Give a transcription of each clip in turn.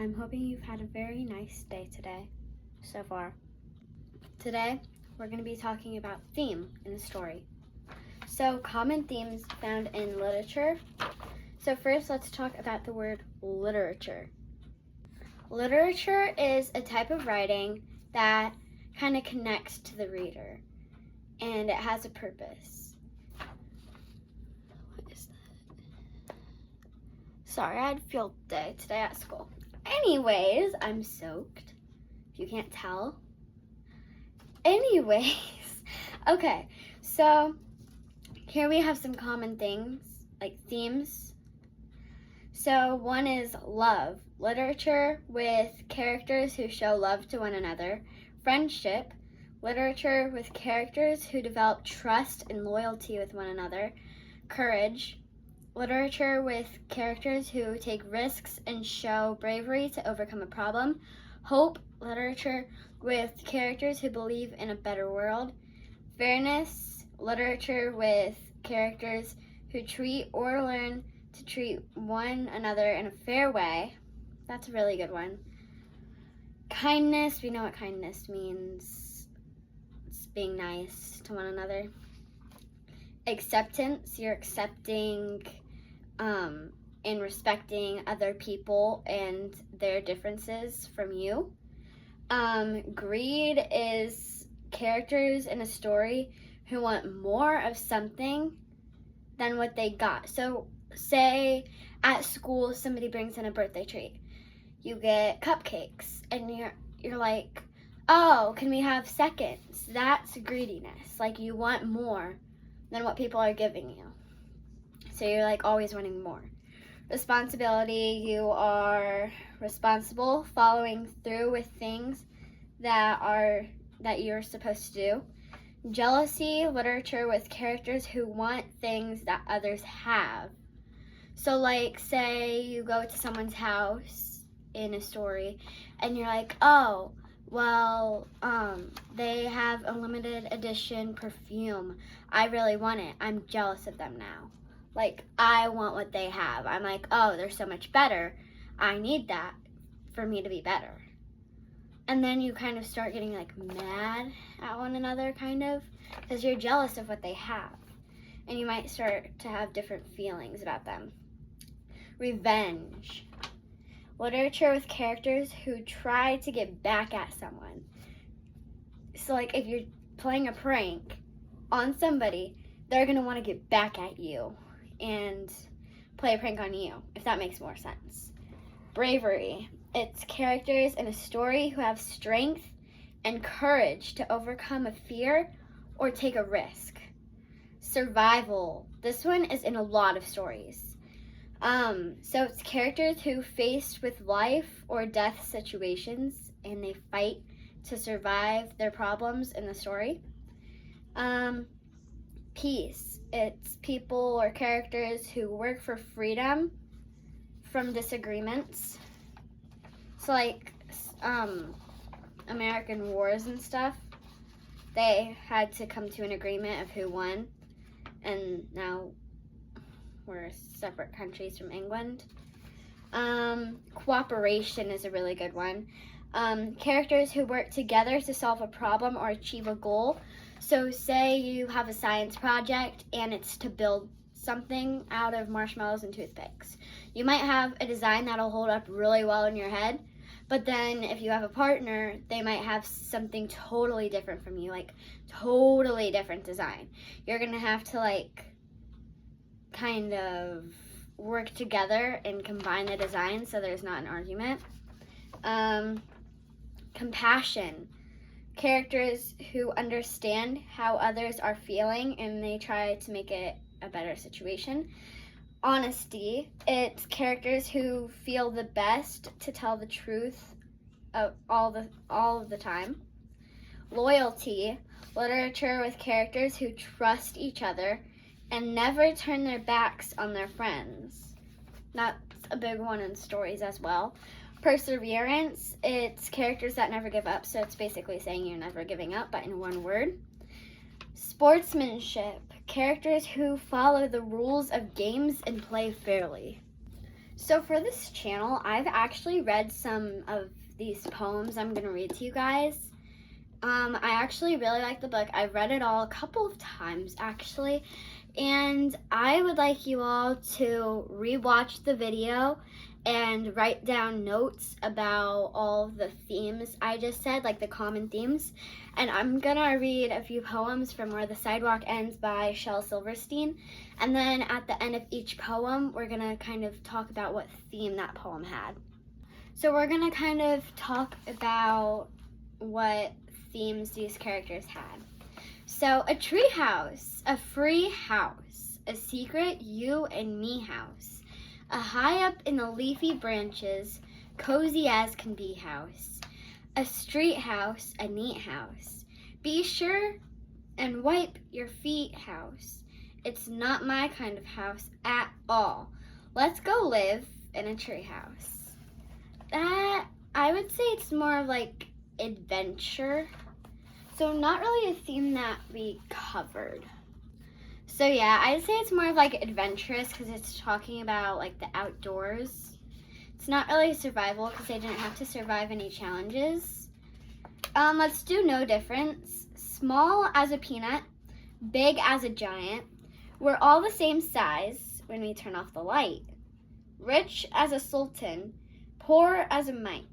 I'm hoping you've had a very nice day today so far. Today, we're going to be talking about theme in the story. So, common themes found in literature. So first, let's talk about the word literature. Literature is a type of writing that kind of connects to the reader, and it has a purpose. What is that? Sorry, I had a field day today at school. Anyways, I'm soaked, if you can't tell. Anyways, okay, so here we have some common things, like themes. So one is love, literature with characters who show love to one another. Friendship, literature with characters who develop trust and loyalty with one another. Courage, literature with characters who take risks and show bravery to overcome a problem. Hope, literature with characters who believe in a better world. Fairness, literature with characters who treat or learn to treat one another in a fair way. That's a really good one. Kindness, we know what kindness means. It's being nice to one another. Acceptance, you're accepting and respecting other people and their differences from you. Greed is characters in a story who want more of something than what they got. So say at school somebody brings in a birthday treat. You get cupcakes and you're like, oh, can we have seconds? That's greediness. Like you want more than what people are giving you. So you're like always wanting more. Responsibility, you are responsible, following through with things that you're supposed to do. Jealousy, literature with characters who want things that others have. So like say you go to someone's house in a story and you're like, oh, well, they have a limited edition perfume. I really want it. I'm jealous of them now. Like, I want what they have. I'm like, oh, they're so much better. I need that for me to be better. And then you kind of start getting like mad at one another, kind of, because you're jealous of what they have. And you might start to have different feelings about them. Revenge. Literature with characters who try to get back at someone. So like if you're playing a prank on somebody, they're going to want to get back at you and play a prank on you, if that makes more sense. Bravery. It's characters in a story who have strength and courage to overcome a fear or take a risk. Survival. This one is in a lot of stories. So it's characters who faced with life or death situations and they fight to survive their problems in the story. Peace. It's people or characters who work for freedom from disagreements. So like American wars and stuff, they had to come to an agreement of who won, and now we're separate countries from England. Cooperation is a really good one. Characters who work together to solve a problem or achieve a goal. So say you have a science project and it's to build something out of marshmallows and toothpicks. You might have a design that'll hold up really well in your head, but then if you have a partner, they might have something totally different from you, like totally different design. You're gonna have to like kind of work together and combine the design so there's not an argument. Compassion. Characters who understand how others are feeling and they try to make it a better situation. Honesty. It's characters who feel the best to tell the truth of all of the time. Loyalty. Literature with characters who trust each other and never turn their backs on their friends. That's a big one in stories as well. Perseverance, it's characters that never give up, so it's basically saying you're never giving up, but in one word. Sportsmanship, characters who follow the rules of games and play fairly. So for this channel, I've actually read some of these poems I'm going to read to you guys. I actually really like the book. I've read it all a couple of times, actually. And I would like you all to rewatch the video and write down notes about all the themes I just said, like the common themes. And I'm gonna read a few poems from Where the Sidewalk Ends by Shel Silverstein. And then at the end of each poem, we're gonna kind of talk about what theme that poem had. So we're gonna kind of talk about what themes these characters had. So a tree house, a free house, a secret you and me house, a high up in the leafy branches, cozy as can be house, a street house, a neat house, be sure and wipe your feet house, it's not my kind of house at all, let's go live in a tree house. That, I would say it's more of like adventure. So not really a theme that we covered. So yeah, I'd say it's more of like adventurous because it's talking about like the outdoors. It's not really survival because they didn't have to survive any challenges. Let's do no difference. Small as a peanut, big as a giant. We're all the same size when we turn off the light. Rich as a sultan, poor as a mite.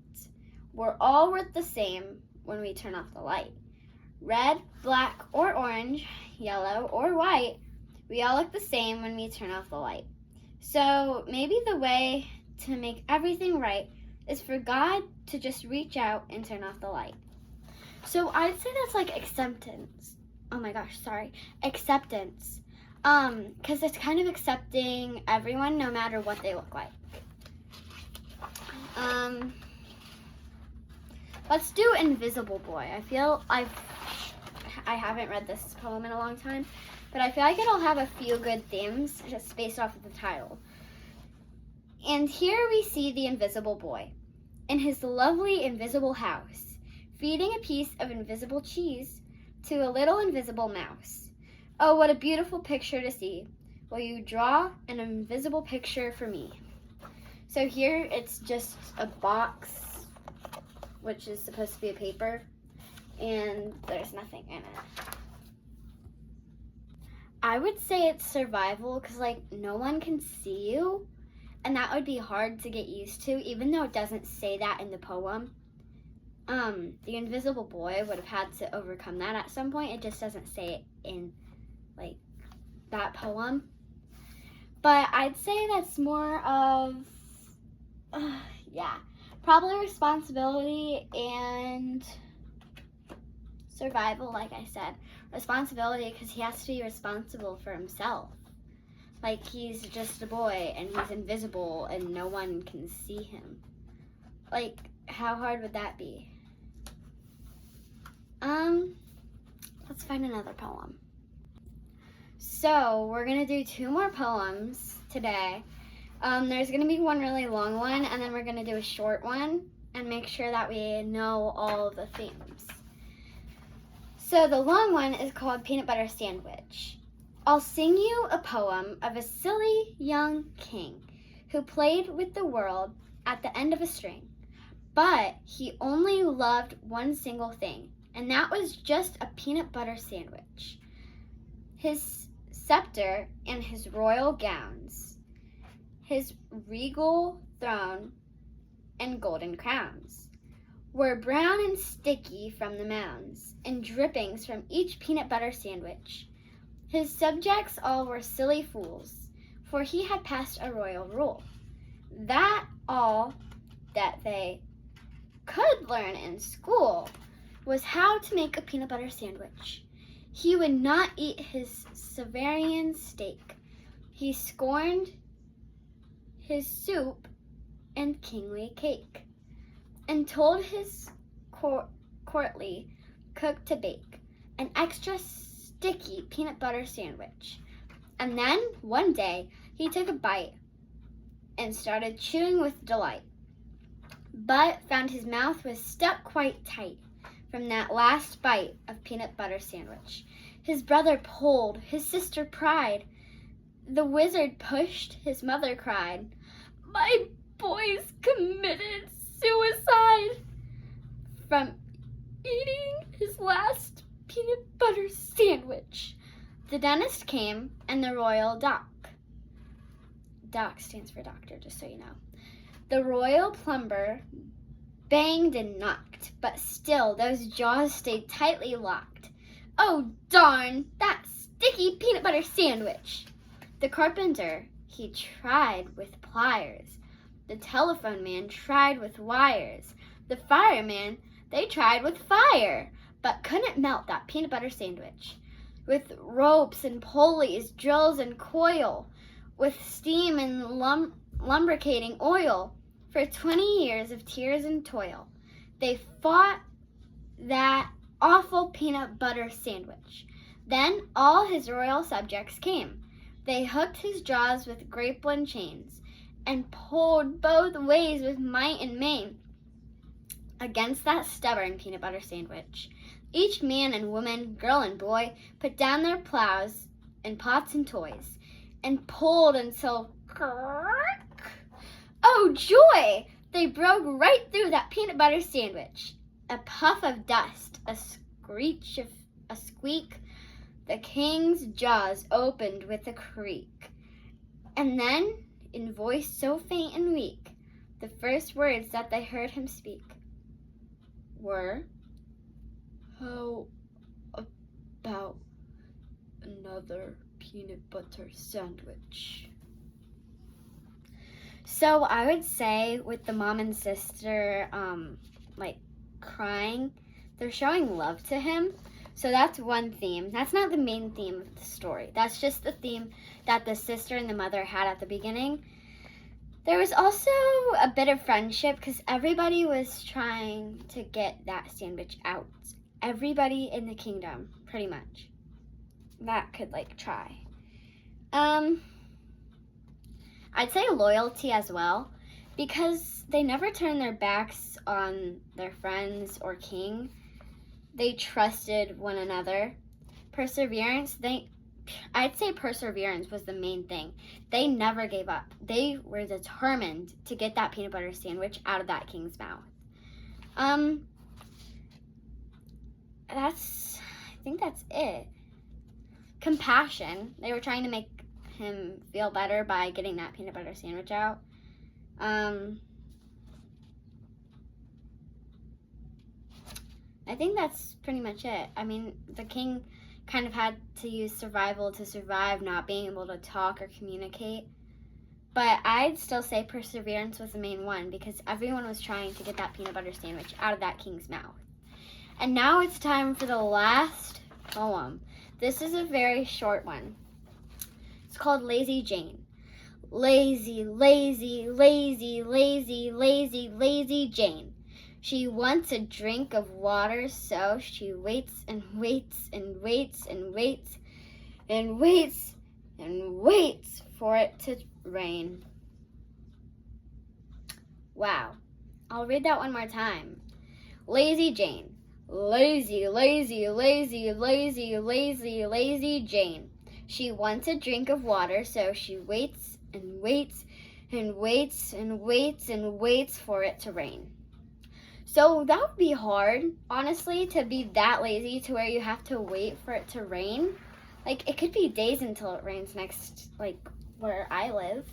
We're all worth the same when we turn off the light. Red, black, or orange, yellow, or white, we all look the same when we turn off the light. So maybe the way to make everything right is for God to just reach out and turn off the light. So I'd say that's like acceptance. Acceptance. Because it's kind of accepting everyone no matter what they look like. Let's do Invisible Boy. I haven't read this poem in a long time, but I feel like it'll have a few good themes just based off of the title. And here we see the invisible boy in his lovely invisible house, feeding a piece of invisible cheese to a little invisible mouse. Oh, what a beautiful picture to see. Will you draw an invisible picture for me? So here it's just a box, which is supposed to be a paper, and there's nothing in it. I would say it's survival because like no one can see you, and that would be hard to get used to, even though it doesn't say that in the poem. The invisible boy would have had to overcome that at some point. It just doesn't say it in like that poem. But I'd say that's more of probably responsibility and survival, like I said. Responsibility because he has to be responsible for himself. Like he's just a boy and he's invisible and no one can see him. Like how hard would that be? Let's find another poem. So we're gonna do 2 more poems today. There's gonna be one really long one and then we're gonna do a short one and make sure that we know all the themes. So the long one is called Peanut Butter Sandwich. I'll sing you a poem of a silly young king who played with the world at the end of a string, but he only loved one single thing, and that was just a peanut butter sandwich. His scepter and his royal gowns, his regal throne and golden crowns were brown and sticky from the mounds and drippings from each peanut butter sandwich. His subjects all were silly fools, for he had passed a royal rule, that all that they could learn in school was how to make a peanut butter sandwich. He would not eat his Savourian steak. He scorned his soup and kingly cake, and told his courtly cook to bake an extra sticky peanut butter sandwich. And then, one day, he took a bite and started chewing with delight, but found his mouth was stuck quite tight from that last bite of peanut butter sandwich. His brother pulled, his sister pried, the wizard pushed, his mother cried, my boy's committed suicide from eating his last peanut butter sandwich. The dentist came and the royal doc stands for doctor, just so you know. The royal plumber banged and knocked, but still those jaws stayed tightly locked. Oh darn, that sticky peanut butter sandwich! The carpenter, he tried with pliers. The telephone man tried with wires. The fireman, they tried with fire, but couldn't melt that peanut butter sandwich. With ropes and pulleys, drills and coil, with steam and lubricating oil, for 20 years of tears and toil, they fought that awful peanut butter sandwich. Then all his royal subjects came. They hooked his jaws with grapeline chains and pulled both ways with might and main against that stubborn peanut butter sandwich. Each man and woman, girl and boy, put down their plows and pots and toys and pulled until oh joy! They broke right through that peanut butter sandwich. A puff of dust, a squeak, the king's jaws opened with a creak. And then, in voice so faint and weak, the first words that they heard him speak were, "How about another peanut butter sandwich?" So I would say with the mom and sister crying, they're showing love to him. So that's one theme. That's not the main theme of the story. That's just the theme that the sister and the mother had at the beginning. There was also a bit of friendship because everybody was trying to get that sandwich out. Everybody in the kingdom, pretty much, that could try. I'd say loyalty as well, because they never turned their backs on their friends or king. They trusted one another. Perseverance, I'd say perseverance was the main thing. They never gave up. They were determined to get that peanut butter sandwich out of that king's mouth. I think that's it. Compassion. They were trying to make him feel better by getting that peanut butter sandwich out. I think that's pretty much it. I mean, the king kind of had to use survival to survive, not being able to talk or communicate. But I'd still say perseverance was the main one because everyone was trying to get that peanut butter sandwich out of that king's mouth. And now it's time for the last poem. This is a very short one. It's called Lazy Jane. Lazy, lazy, lazy, lazy, lazy, lazy Jane. She wants a drink of water, so she waits and waits and waits and waits and waits and waits for it to rain. Wow. I'll read that one more time. Lazy Jane. Lazy, lazy, lazy, lazy, lazy, lazy Jane. She wants a drink of water, so she waits and waits and waits and waits and waits for it to rain. So that would be hard, honestly, to be that lazy to where you have to wait for it to rain. It could be days until it rains next, where I live.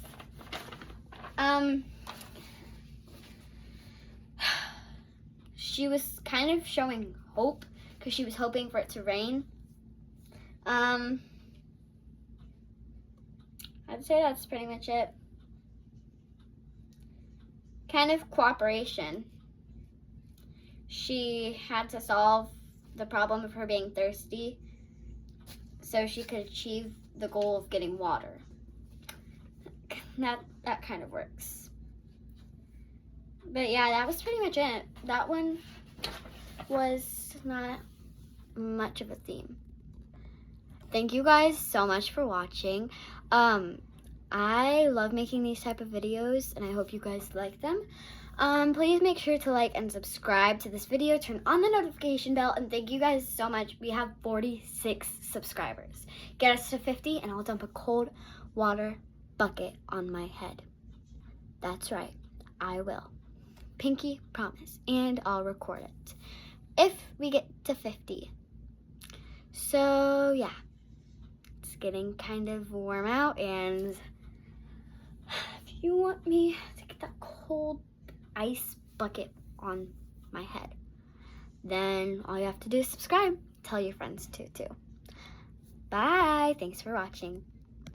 She was kind of showing hope because she was hoping for it to rain. I'd say that's pretty much it. Kind of cooperation. She had to solve the problem of her being thirsty so she could achieve the goal of getting water. That kind of works. But yeah, that was pretty much it. That one was not much of a theme. Thank you guys so much for watching. I love making these type of videos and I hope you guys like them. Please make sure to like and subscribe to this video, turn on the notification bell, and thank you guys so much. We have 46 subscribers. Get us to 50 and I'll dump a cold water bucket on my head. That's right, I will. Pinky promise, and I'll record it if we get to 50. So yeah, it's getting kind of warm out, and if you want me to get that cold ice bucket on my head, then all you have to do is subscribe. Tell your friends too. Bye. Thanks for watching.